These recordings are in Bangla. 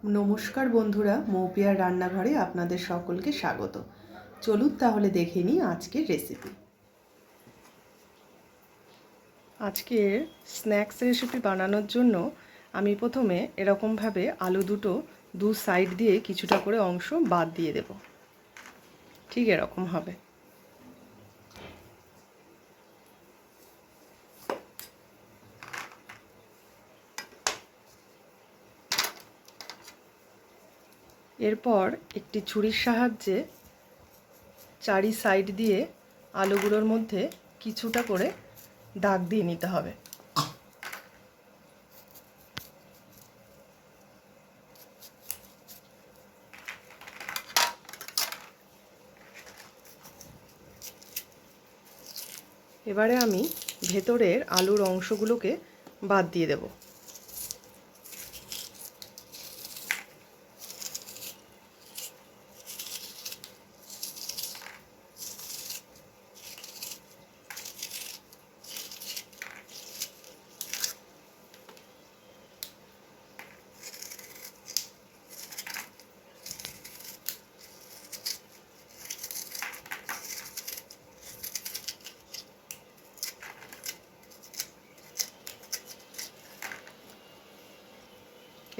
নমস্কার বন্ধুরা, মৌপিয়ার রান্নাঘরে আপনাদের সকলকে স্বাগত। চলুন তাহলে দেখে নিই আজকের রেসিপি। আজকের স্ন্যাক্স রেসিপি বানানোর জন্য আমি প্রথমে এরকমভাবে আলু দুটো দু সাইড দিয়ে কিছুটা করে অংশ বাদ দিয়ে দেব। ঠিক এরকম হবে। এরপর একটি ছুরির সাহায্যে চারি সাইড দিয়ে আলুগুলোর মধ্যে কিছুটা করে দাগ দিয়ে নিতে হবে। এবারে আমি ভেতরের আলুর অংশগুলোকে বাদ দিয়ে দেব।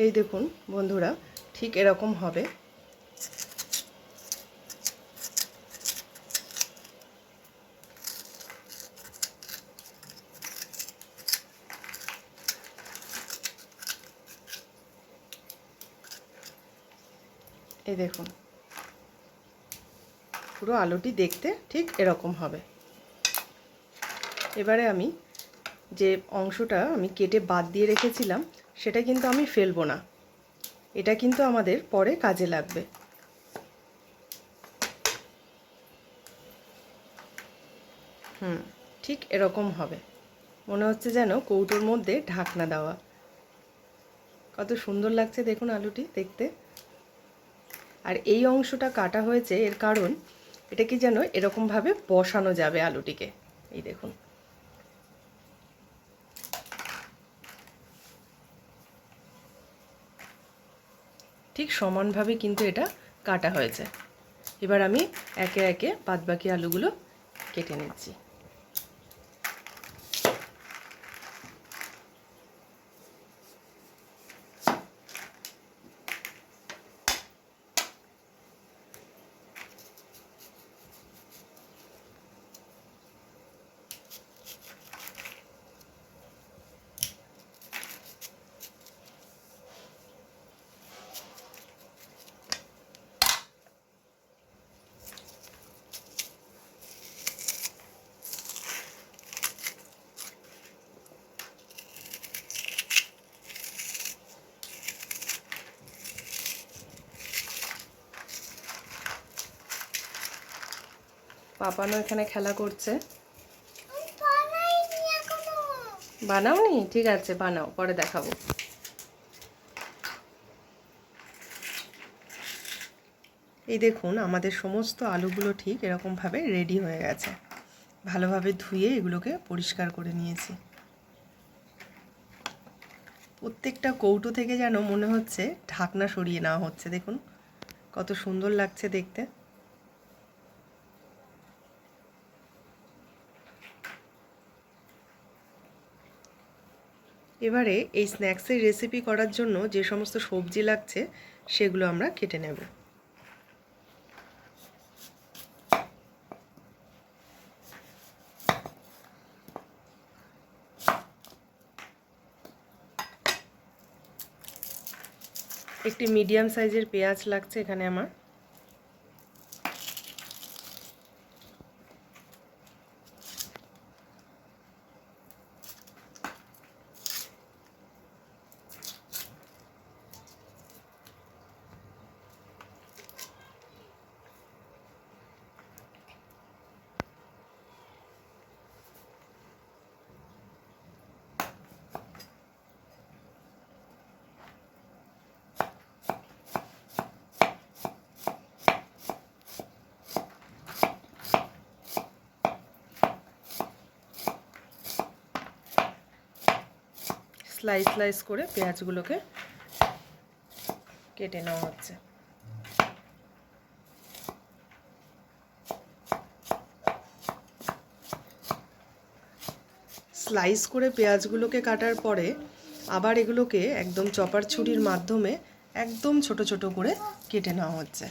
এই দেখুন বন্ধুরা, ঠিক এরকম হবে। এই দেখুন, পুরো আলুটি দেখতে ঠিক এরকম হবে। এবারে আমি যে অংশটা আমি কেটে বাদ দিয়ে রেখেছিলাম সেটা কিন্তু আমি ফেলবো না, এটা কিন্তু আমাদের পরে কাজে লাগবে। ঠিক এরকম হবে। মনে হচ্ছে যেন কৌটোর মধ্যে ঢাকনা দেওয়া। কত সুন্দর লাগছে দেখুন আলুটি দেখতে। আর এই অংশটা কাটা হয়েছে এর কারণ, এটা কি যেন এরকমভাবে বসানো যাবে আলুটিকে। এই দেখুন, ঠিক সমানভাবে কিন্তু এটা কাটা হয়েছে। এবার আমি একে একে বাদবাকি আলুগুলো কেটে নিচ্ছি। পাপানো এখানে খেলা করছে। বানাওনি? ঠিক আছে, বানাও, পরে দেখাবো। এই দেখুন, আমাদের সমস্ত আলুগুলো ঠিক এরকমভাবে রেডি হয়ে গেছে। ভালোভাবে ধুয়ে এগুলোকে পরিষ্কার করে নিয়েছি। প্রত্যেকটা কৌটো থেকে যেন মনে হচ্ছে ঢাকনা সরিয়ে নেওয়া হচ্ছে। দেখুন কত সুন্দর লাগছে দেখতে। এবারে এই স্ন্যাক্সের রেসিপি করার জন্য যে সমস্ত সবজি লাগছে সেগুলো আমরা কেটে নেব। একটি মিডিয়াম সাইজের পেঁয়াজ লাগছে এখানে আমার। স্লাইস স্লাইস করে পেঁয়াজগুলোকে কেটে নেওয়া হচ্ছে। স্লাইস করে পেঁয়াজগুলোকে কাটার পরে আবার এগুলোকে একদম চপার ছুরির মাধ্যমে একদম ছোট ছোট করে কেটে নেওয়া হচ্ছে।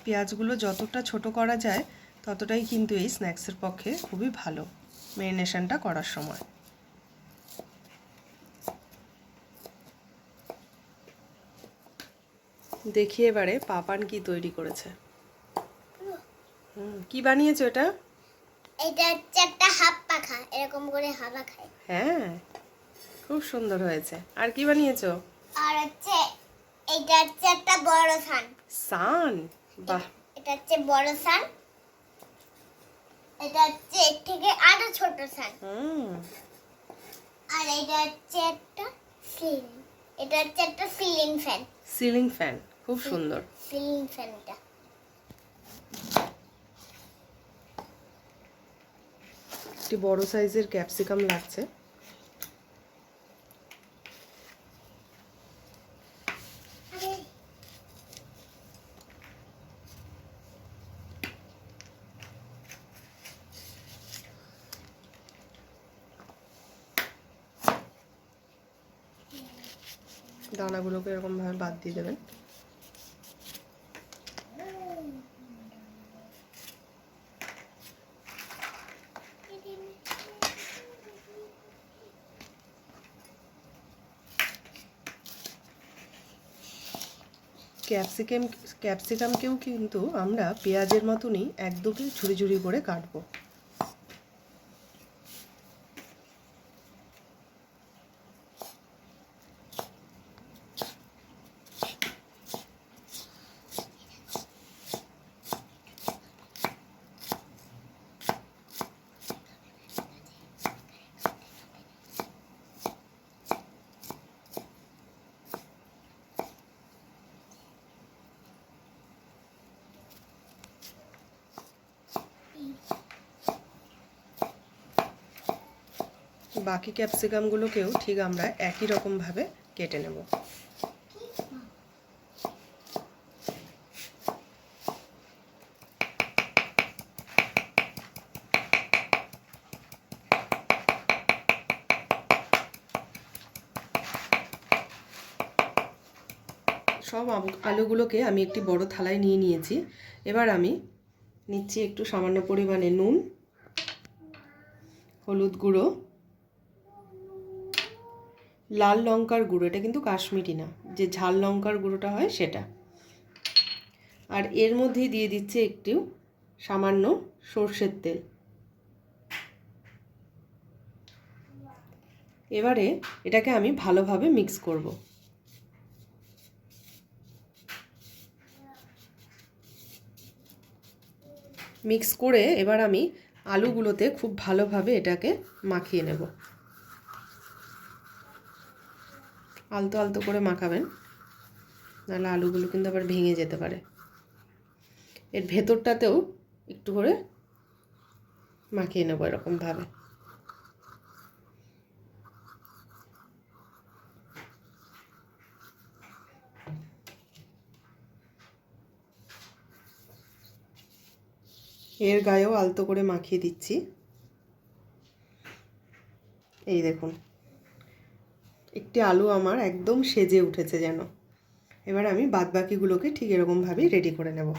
পেঁয়াজগুলো যতটা ছোট করা যায় ততটাই কিন্তু এই স্ন্যাক্সের পক্ষে খুবই ভালো ম্যারিনেশনটা করার সময়। দেখি এবারে পাপান কি তৈরি করেছে। কি বানিয়েছো এটা? এটা হচ্ছে একটা হাফ পাখা, এরকম করে হাওয়া খায়। হ্যাঁ, খুব সুন্দর হয়েছে। আর কি বানিয়েছো? আর হচ্ছে এটা হচ্ছে একটা বড় সান। সান? বাহ, এটা হচ্ছে বড় সান। এটা হচ্ছে এর থেকে আরো ছোট সান। আর এটা হচ্ছে একটা সিলিং। এটা হচ্ছে একটা সিলিং ফ্যান। সিলিং ফ্যান, খুব সুন্দর। সিলিং ফ্যানটা একটি বড় সাইজের ক্যাপসিকাম লাগছে। দানাগুলোকে এরকম ভাবে বাদ দিয়ে দেবেন। ক্যাপসিকামকেও কিন্তু আমরা পেঁয়াজের মতনই একদমই ঝুড়ি ঝুড়ি করে কাটবো। বাকি ক্যাপসিকামগুলোকেও ঠিক আমরা একই রকমভাবে কেটে নেব। সব আলুগুলোকে আমি একটি বড় থালায় নিয়ে নিয়েছি। এবার আমি নিচ্ছি একটু সামান্য পরিমাণে নুন, হলুদ গুঁড়ো, লাল লঙ্কার গুঁড়ো, এটা কিন্তু কাশ্মীরি না, যে ঝাল লঙ্কার গুঁড়োটা হয় সেটা। আর এর মধ্যেই দিয়ে দিচ্ছে একটু সামান্য সর্ষের তেল। এবারে এটাকে আমি ভালোভাবে মিক্স করব। মিক্স করে এবার আমি আলুগুলোতে খুব ভালোভাবে এটাকে মাখিয়ে নেব। আলতো আলতো করে মাখাবেন, নাহলে আলুগুলো কিন্তু আবার ভেঙে যেতে পারে। এর ভেতরটাতেও একটু করে মাখিয়ে নেব এরকমভাবে। এর গায়েও আলতো করে মাখিয়ে দিচ্ছি। এই দেখুন, একটি আলু আমার একদম সেজে উঠেছে যেন। এবার আমি বাদবাকিগুলোকে ঠিক এরকমভাবেই রেডি করে নেব।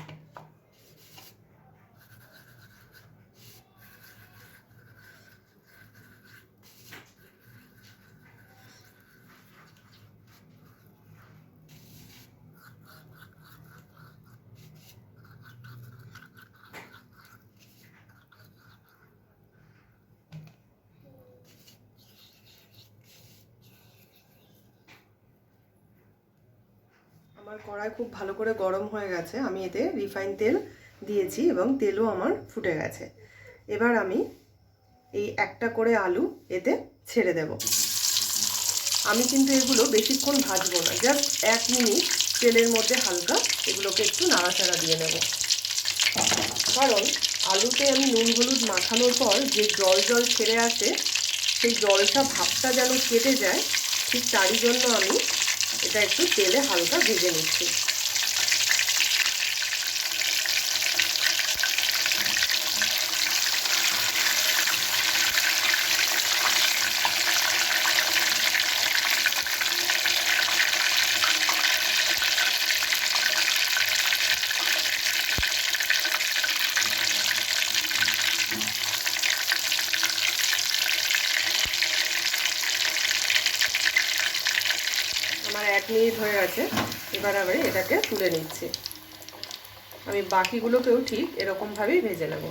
আমার কড়াই খুব ভালো করে গরম হয়ে গেছে। আমি এতে রিফাইন তেল দিয়েছি এবং তেলও আমার ফুটে গেছে। এবার আমি এই একটা করে আলু এতে ছেড়ে দেব। আমি কিন্তু এগুলো বেশিক্ষণ ভাজবো না, জাস্ট 1 মিনিট তেলের মধ্যে হালকা এগুলোকে একটু নাড়াচাড়া দিয়ে নেব। কারণ আলুতে আমি নুন হলুদ মাখানোর পর যে জল জল ছেড়ে আসে সেই জলটা ভাবটা যেন কেটে যায়, ঠিক তারই জন্য আমি এটা একটু তেলে হালকা ভেজে নিচ্ছি। আমার 1 মিনিট হয়ে গেছে, এবার আমি এটাকে তুলে নিচ্ছি। আমি বাকিগুলোকেও ঠিক এরকমভাবেই ভেজে নেব।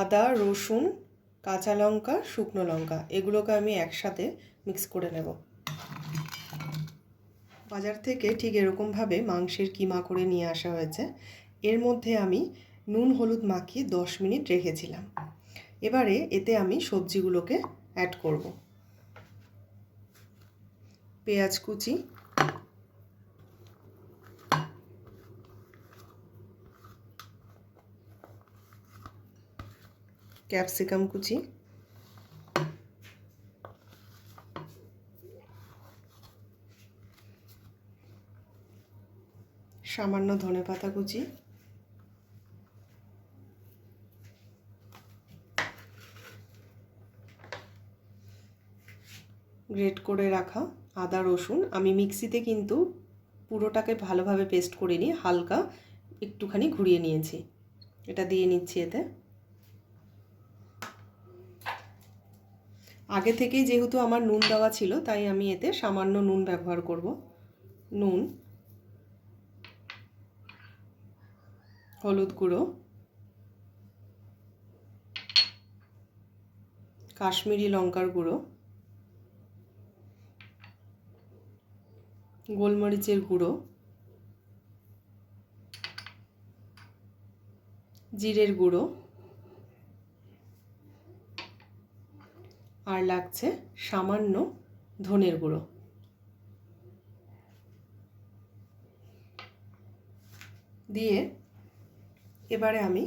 আদা, রসুন, কাঁচা লঙ্কা, শুকনো লঙ্কা এগুলোকে আমি একসাথে মিক্স করে নেব। বাজার থেকে ঠিক এরকমভাবে মাংসের কিমা করে নিয়ে আসা হয়েছে। এর মধ্যে আমি নুন হলুদ মাখিয়ে 10 মিনিট রেখেছিলাম। এবারে এতে আমি সবজিগুলোকে অ্যাড করব। পেঁয়াজ কুচি, ক্যাপসিকাম কুচি, সামান্য ধনেপাতা কুচি, গ্রেট করে রাখা আদা রসুন। আমি মিক্সিতে কিন্তু পুরোটাকে ভালোভাবে পেস্ট করে নিয়ে হালকা একটুখানি ঘুরিয়ে নিয়েছি। এটা দিয়ে নিচ্ছি এতে। আগে থেকেই যেহেতু আমার নুন দেওয়া ছিল তাই আমি এতে সামান্য নুন ব্যবহার করব। নুন, হলুদ গুঁড়ো, কাশ্মীরি লঙ্কার গুঁড়ো, গোলমরিচের গুঁড়ো, জিরের গুঁড়ো, আর লাগছে সামান্য ধনের গুঁড়ো। দিয়ে এবারে আমি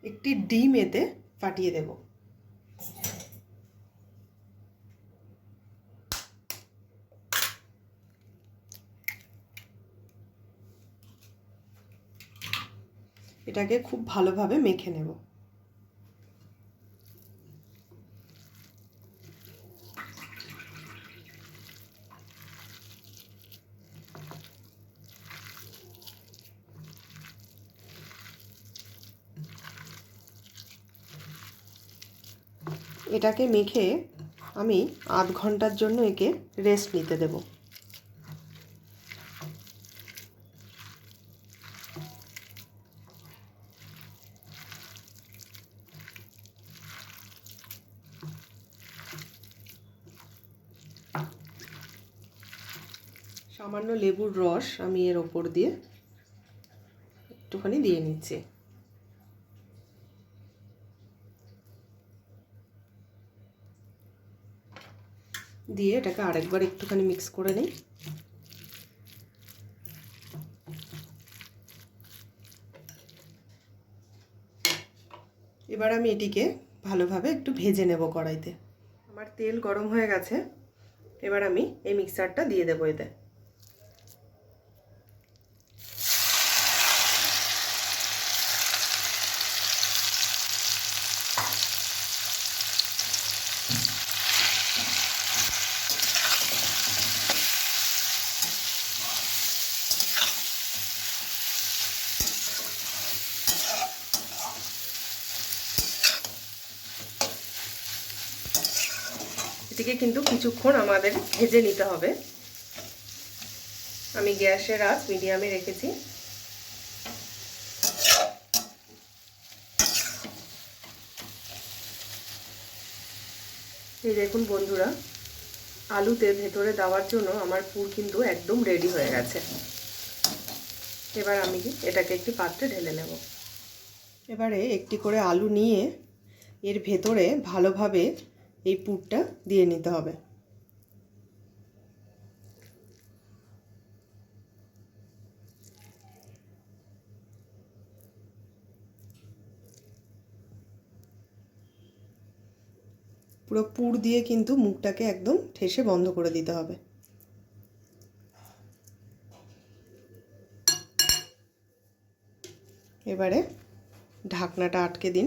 একটি ডিম এতে ফাটিয়ে দেব। এটাকে খুব ভালোভাবে মেখে নেব। এটাকে মেখে আমি আধ ঘন্টার জন্য একে রেস্ট নিতে দেব। সামান্য লেবুর রস আমি এর ওপর দিয়ে একটুখানি দিয়ে নিচ্ছি। দিয়ে এটাকে আরেকবার একটুখানি মিক্স করে নিই। এবার আমি এটিকে ভালোভাবে একটু ভেজে নেব কড়াইতে। আমার তেল গরম হয়ে গেছে, এবার আমি এই মিক্সারটা দিয়ে দেবো এতে। এটিকে কিন্তু কিছুক্ষণ আমাদের ভেজে নিতে হবে। আমি গ্যাসের আঁচ মিডিয়ামে রেখেছি। এই দেখুন বন্ধুরা, আলুতে ভেতরে দেওয়ার জন্য আমার পুর কিন্তু একদম রেডি হয়ে গেছে। এবার আমি এটাকে একটি পাত্রে ঢেলে নেব। এবারে একটি করে আলু নিয়ে এর ভেতরে ভালোভাবে এই পুরটা দিয়ে নিতে হবে। পুরো পুর দিয়ে কিন্তু মুখটাকে একদম ঠেসে বন্ধ করে দিতে হবে। এবারে ঢাকনাটা আটকে দিন।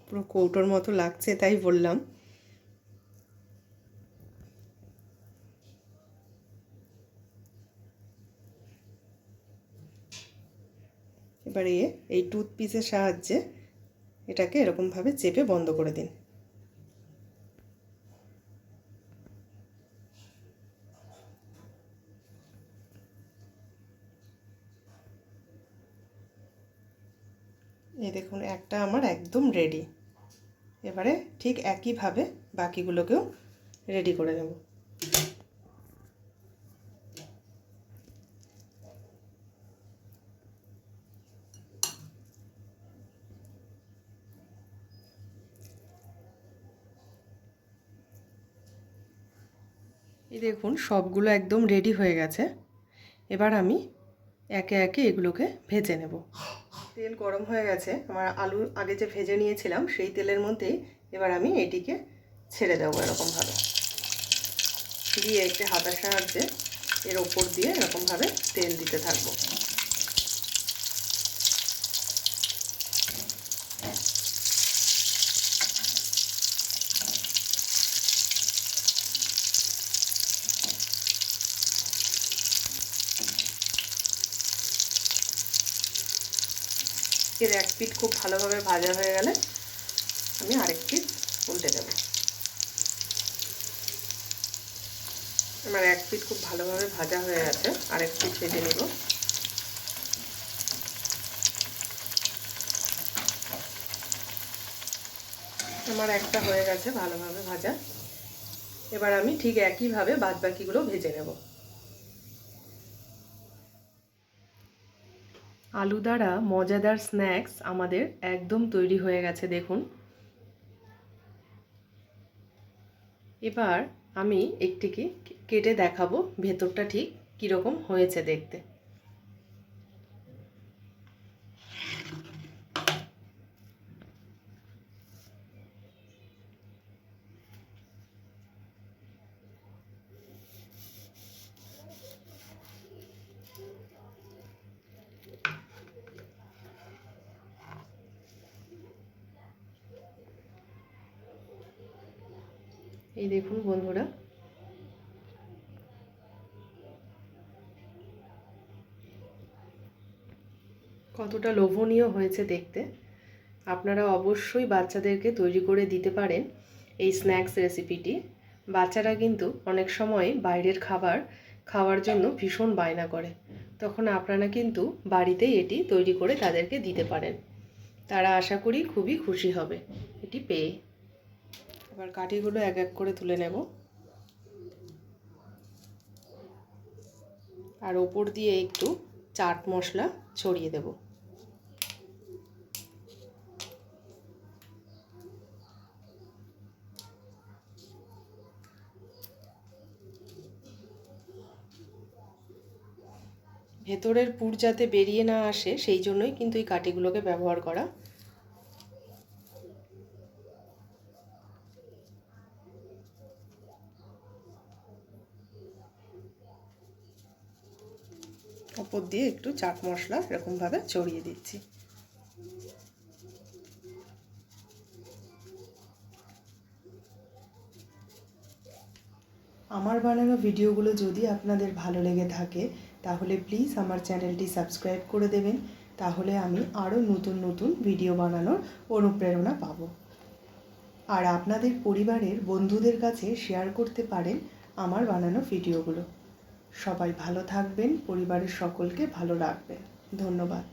পুরো কৌটোর মতো লাগছে তাই বললাম। এবারে এই টুথপিসের সাহায্যে এটাকে এরকমভাবে চেপে বন্ধ করে দিন। এই দেখুন একটা আমার একদম রেডি। এবারে ঠিক একইভাবে বাকিগুলোকেও রেডি করে নেব। এই দেখুন সবগুলো একদম রেডি হয়ে গেছে। এবার আমি একে একে এগুলোকে ভেজে নেব। তেল গরম হয়ে গেছে। আমার আলু আগে যে ভেজে নিয়েছিলাম সেই তেলের মধ্যেই এবার আমি এটিকে ছেড়ে দেবো এরকমভাবে, দিয়ে একটি হাতার সাহায্যে এর ওপর দিয়ে এরকমভাবে তেল দিতে থাকবো। এর এক পিঠ খুব ভালোভাবে ভাজা হয়ে গেলে আমি আরেক পিঠ উল্টে দেব। আমার এক পিঠ খুব ভালোভাবে ভাজা হয়ে গেছে, আরেক পিঠ ভেজে নেব। আমার একটা হয়ে গেছে ভালোভাবে ভাজা। এবার আমি ঠিক একইভাবে বাদবাকিগুলো ভেজে নেব। আলু দ্বারা মজাদার স্ন্যাক্স আমাদের একদম তৈরি হয়ে গেছে দেখুন। এবার আমি একটিকে কেটে দেখাবো ভেতরটা ঠিক কীরকম হয়েছে দেখতে। এই দেখুন বন্ধুরা, কতটা লোভনীয় হয়েছে দেখতে। আপনারা অবশ্যই বাচ্চাদেরকে তৈরি করে দিতে পারেন এই স্ন্যাক্স রেসিপিটি। বাচ্চারা কিন্তু অনেক সময় বাইরের খাবার খাওয়ার জন্য ভীষণ বায়না করে, তখন আপনারা কিন্তু বাড়িতেই এটি তৈরি করে তাদেরকে দিতে পারেন। তারা আশা করি খুবই খুশি হবে এটি পেয়ে। এবার কাঠিগুলো এক এক করে তুলে নেব, আর ওপর দিয়ে একটু চাট মশলা ছড়িয়ে দেব। ভেতরের পুর যাতে বেরিয়ে না আসে সেই জন্যই কিন্তু এই কাঠিগুলোকে ব্যবহার করা। ওপর দিয়ে একটু চাট মশলা এরকমভাবে ছড়িয়ে দিচ্ছি। আমার বানানো ভিডিওগুলো যদি আপনাদের ভালো লেগে থাকে তাহলে প্লিজ আমার চ্যানেলটি সাবস্ক্রাইব করে দেবেন। তাহলে আমি আরও নতুন নতুন ভিডিও বানানোর অনুপ্রেরণা পাব। আর আপনাদের পরিবারের বন্ধুদের কাছে শেয়ার করতে পারেন আমার বানানো ভিডিওগুলো। সবাই ভালো থাকবেন, পরিবারের সকলকে ভালো রাখবেন। ধন্যবাদ।